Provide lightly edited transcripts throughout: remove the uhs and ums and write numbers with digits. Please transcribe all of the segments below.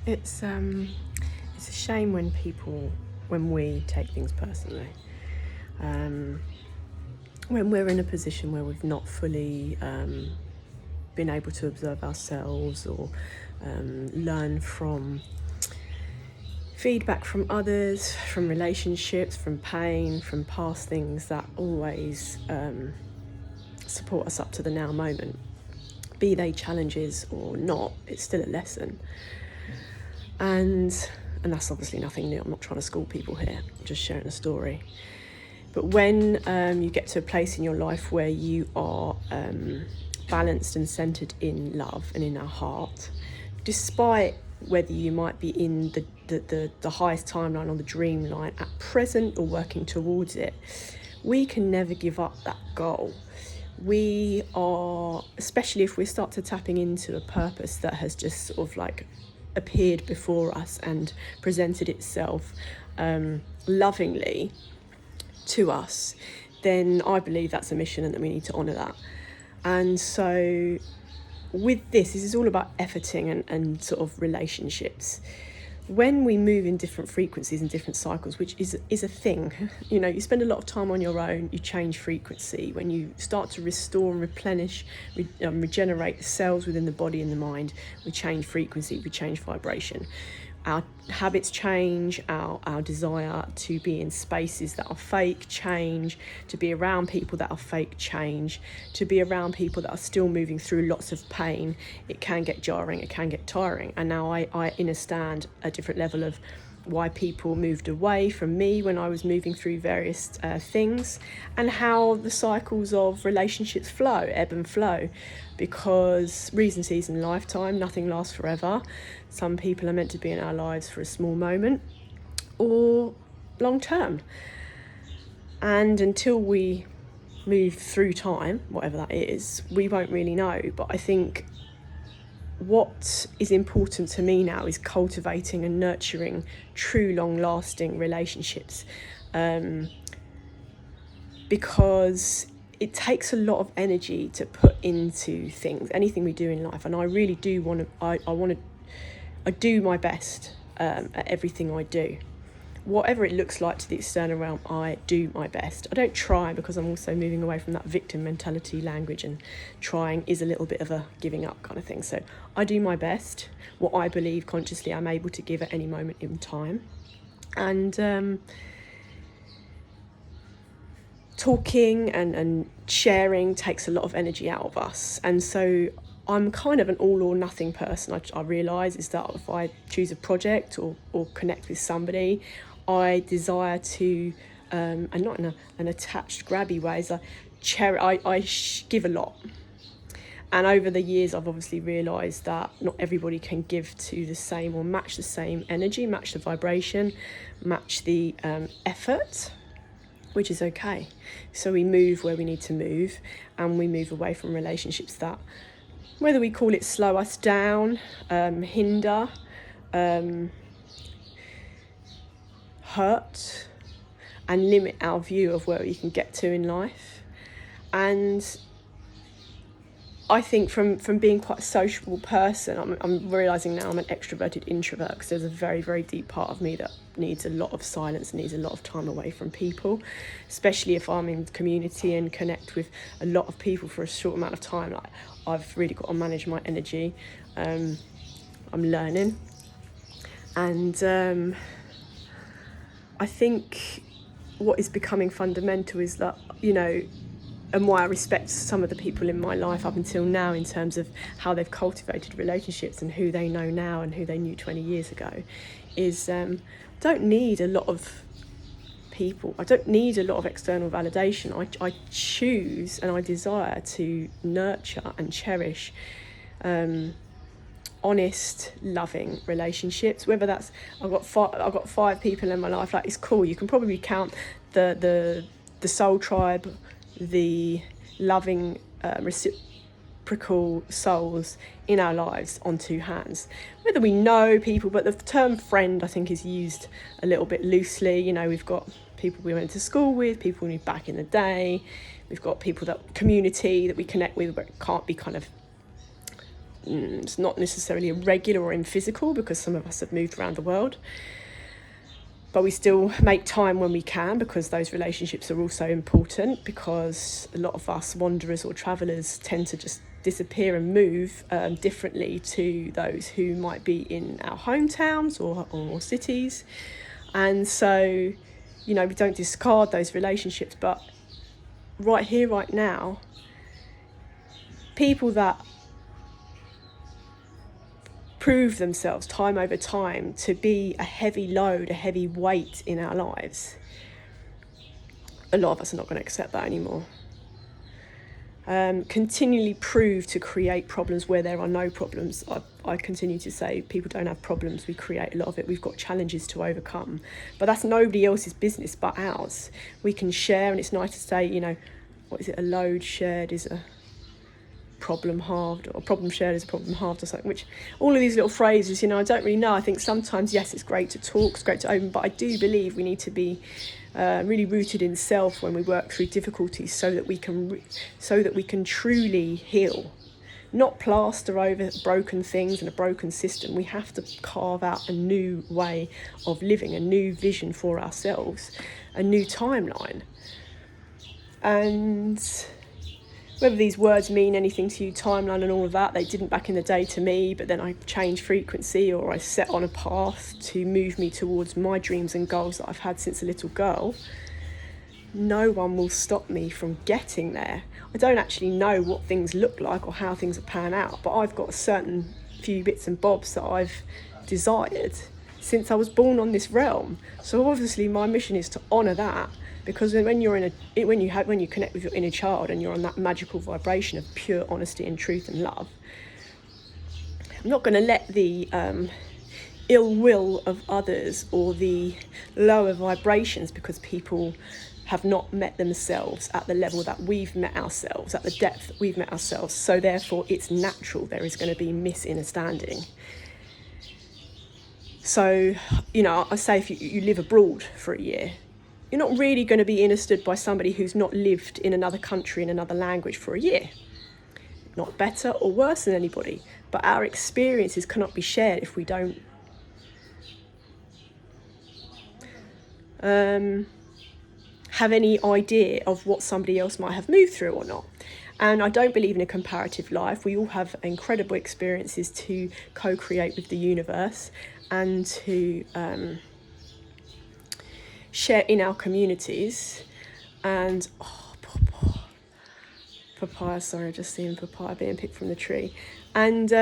It's a shame when we take things personally. When we're in a position where we've not fully been able to observe ourselves or learn from feedback from others, from relationships, from pain, from past things that always support us up to the now moment. Be they challenges or not, it's still a lesson. And that's obviously nothing new. I'm not trying to school people here, I'm just sharing a story. But when you get to a place in your life where you are balanced and centered in love and in our heart, despite whether you might be in the highest timeline or the dream line at present or working towards it, we can never give up that goal. We are, especially if we start to tapping into a purpose that has just sort of like appeared before us and presented itself lovingly to us, then I believe that's a mission and that we need to honour that. And so with this is all about efforting and sort of relationships. When we move in different frequencies and different cycles, which is a thing, you spend a lot of time on your own, you change frequency. When you start to restore and replenish, regenerate the cells within the body and the mind, we change frequency, we change vibration. Our habits change, our desire to be in spaces that are fake change, to be around people that are fake change, to be around people that are still moving through lots of pain. It can get jarring, it can get tiring. And now I understand a different level of why people moved away from me when I was moving through various things, and how the cycles of relationships flow, ebb and flow, because reason, season, lifetime, nothing lasts forever. Some people are meant to be in our lives for a small moment or long term. And until we move through time, whatever that is, we won't really know. But I think what is important to me now is cultivating and nurturing true long-lasting relationships, because it takes a lot of energy to put into things, anything we do in life. And I really do want to, I do my best at everything I do. Whatever it looks like to the external realm, I do my best. I don't try, because I'm also moving away from that victim mentality language, and trying is a little bit of a giving up kind of thing. So I do my best, what I believe consciously I'm able to give at any moment in time. And talking and sharing takes a lot of energy out of us. And so I'm kind of an all or nothing person. I realise is that if I choose a project or connect with somebody, I desire to, and not in an attached, grabby way, is I give a lot. And over the years, I've obviously realised that not everybody can give to the same or match the same energy, match the vibration, match the effort, which is okay. So we move where we need to move, and we move away from relationships that, whether we call it slow us down, hinder, hurt, and limit our view of where we can get to in life. And I think from being quite a sociable person, I'm realising now I'm an extroverted introvert, because there's a very, very deep part of me that needs a lot of silence, needs a lot of time away from people, especially if I'm in community and connect with a lot of people for a short amount of time. Like, I've really got to manage my energy. I'm learning. And I think what is becoming fundamental is that, and why I respect some of the people in my life up until now in terms of how they've cultivated relationships and who they know now and who they knew 20 years ago, is don't need a lot of people. I don't need a lot of external validation. I choose and I desire to nurture and cherish honest, loving relationships. Whether that's I've got 5 people in my life, like, it's cool. You can probably count the soul tribe, the loving reciprocal souls in our lives on 2 hands. Whether we know people, but the term friend I think is used a little bit loosely. We've got people we went to school with, people we knew back in the day, we've got people that community that we connect with, but it can't be kind of it's not necessarily irregular or physical, because some of us have moved around the world. But we still make time when we can, because those relationships are also important, because a lot of us wanderers or travellers tend to just disappear and move differently to those who might be in our hometowns or cities. And so, you know, we don't discard those relationships, but right here, right now, people that prove themselves time over time to be a heavy load, a heavy weight in our lives, a lot of us are not going to accept that anymore. Continually prove to create problems where there are no problems. I continue to say people don't have problems, we create a lot of it. We've got challenges to overcome, but that's nobody else's business but ours. We can share, and it's nice to say, you know, what is it, a load shared is a problem halved, or a problem shared is a problem halved, or something, which all of these little phrases, you know, I don't really know. I think sometimes, yes, it's great to talk, it's great to open, but I do believe we need to be really rooted in self when we work through difficulties, so that we can truly heal, not plaster over broken things and a broken system. We have to carve out a new way of living, a new vision for ourselves, a new timeline. And whether these words mean anything to you, timeline and all of that, they didn't back in the day to me, but then I changed frequency, or I set on a path to move me towards my dreams and goals that I've had since a little girl. No one will stop me from getting there. I don't actually know what things look like or how things pan out, but I've got a certain few bits and bobs that I've desired since I was born on this realm. So obviously my mission is to honour that, because when you connect with your inner child and you're on that magical vibration of pure honesty and truth and love, I'm not going to let the ill will of others or the lower vibrations, because people have not met themselves at the level that we've met ourselves, at the depth that we've met ourselves. So therefore it's natural there is going to be misunderstanding. So, you know, I say if you live abroad for a year, you're not really going to be understood by somebody who's not lived in another country, in another language for a year. Not better or worse than anybody, but our experiences cannot be shared if we don't have any idea of what somebody else might have moved through or not. And I don't believe in a comparative life. We all have incredible experiences to co-create with the universe and to share in our communities. And papaya, sorry, I just seen papaya being picked from the tree. And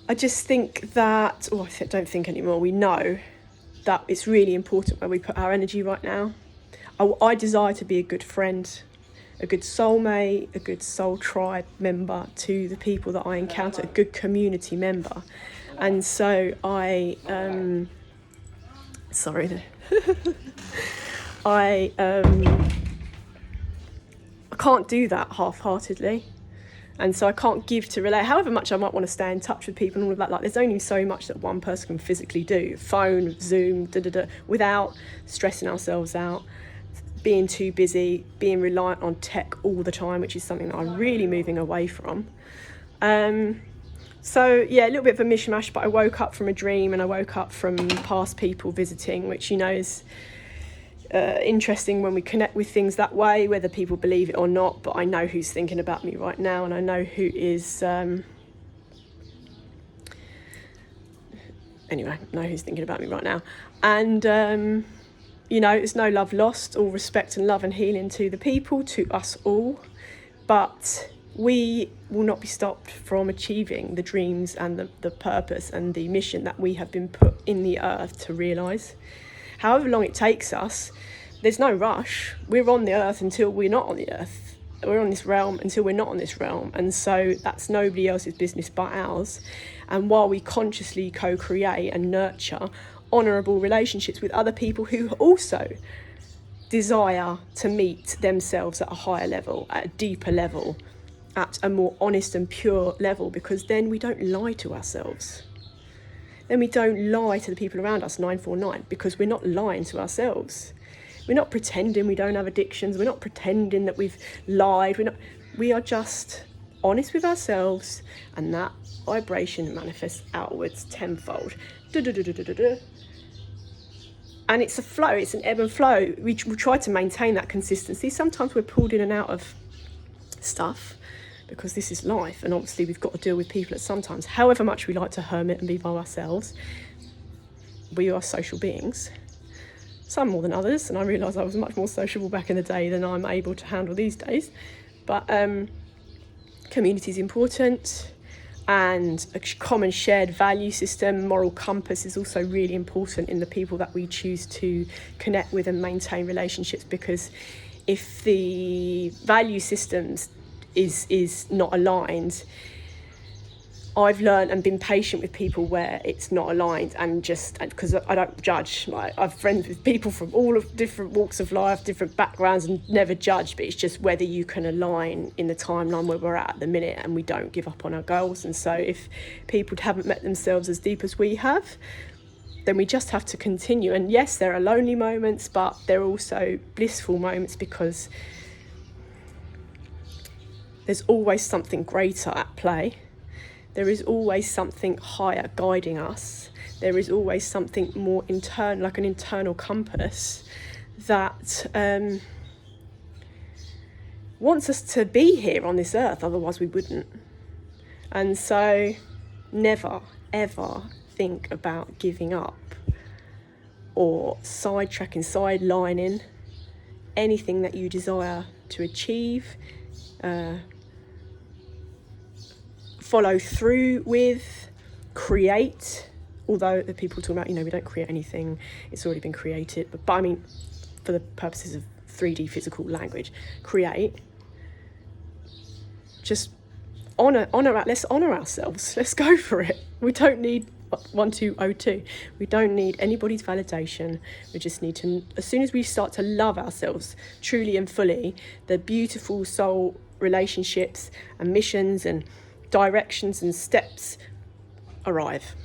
I just think that, I don't think anymore, we know that it's really important where we put our energy right now. I desire to be a good friend, a good soulmate, a good soul tribe member to the people that I encounter, a good community member. And so I can't do that half-heartedly. And so I can't give to relate, however much I might want to stay in touch with people and all of that. Like, there's only so much that one person can physically do, phone, Zoom, without stressing ourselves out, being too busy, being reliant on tech all the time, which is something that I'm really moving away from. So yeah, a little bit of a mishmash, but I woke up from a dream and I woke up from past people visiting, which, you know, is interesting when we connect with things that way, whether people believe it or not. But I know who's thinking about me right now, and I know who is anyway, I know who's thinking about me right now. And you know, it's no love lost, all respect and love and healing to the people, to us all. But we will not be stopped from achieving the dreams and the purpose and the mission that we have been put in the earth to realise. However long it takes us, there's no rush. We're on the earth until we're not on the earth. We're on this realm until we're not on this realm. And so that's nobody else's business but ours. And while we consciously co-create and nurture honourable relationships with other people who also desire to meet themselves at a higher level, at a deeper level, at a more honest and pure level, because then we don't lie to ourselves. Then we don't lie to the people around us 949, because we're not lying to ourselves. We're not pretending we don't have addictions. We're not pretending that we've lied. We are just honest with ourselves, and that vibration manifests outwards tenfold. And it's a flow, it's an ebb and flow. We try to maintain that consistency. Sometimes we're pulled in and out of stuff because this is life, and obviously we've got to deal with people at sometimes. However much we like to hermit and be by ourselves, we are social beings, some more than others, and I realised I was much more sociable back in the day than I'm able to handle these days. But community is important, and a common shared value system, moral compass is also really important in the people that we choose to connect with and maintain relationships, because if the value systems is not aligned, I've learned and been patient with people where it's not aligned, and just because I don't judge. Like, I've friends with people from all of different walks of life, different backgrounds, and never judge, but it's just whether you can align in the timeline where we're at the minute, and we don't give up on our goals. And so if people haven't met themselves as deep as we have, then we just have to continue. And yes, there are lonely moments, but there are also blissful moments, because there's always something greater at play. There is always something higher guiding us. There is always something more internal, like an internal compass, that wants us to be here on this earth, otherwise we wouldn't. And so never, ever think about giving up or sidetracking, sidelining anything that you desire to achieve, follow through with, create. Although the people talk about, we don't create anything, it's already been created. But I mean, for the purposes of 3D physical language, create. Just let's honour ourselves. Let's go for it. We don't need 1202. We don't need anybody's validation. We just need to, as soon as we start to love ourselves truly and fully, the beautiful soul relationships and missions and directions and steps arrive.